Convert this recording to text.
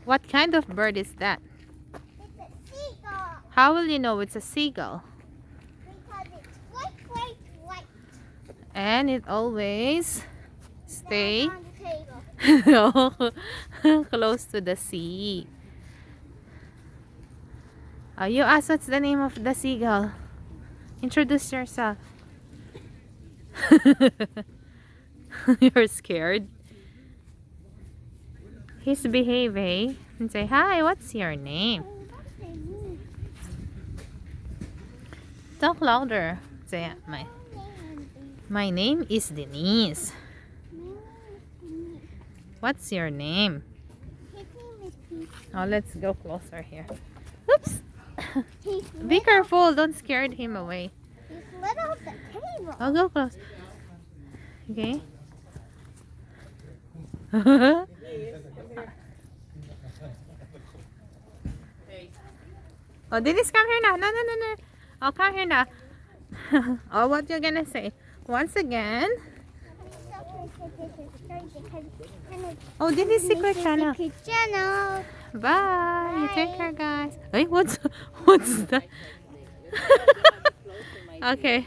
What kind of bird is that? It's a seagull. How will you know it's a seagull? Because it's white, white, white. And it always stay Down on the table. close to the sea. You ask what's the name of the seagull. Introduce yourself. You're scared. He's behaving. And say, hi, what's your name? Talk louder. Say, my name is Denise. What's your name? His name is Pete. Oh, let's go closer here. Oops. He's Be careful. Don't scare him away. He's little at the table. I'll go close. Okay. Oh, Dennis, come here now. No, no, no, no. Oh, come here now. Oh, what you gonna say? Once again. Oh, Dennis, secret channel. Channel. Bye. You take Bye. care, guys. Hey, what's that? Okay.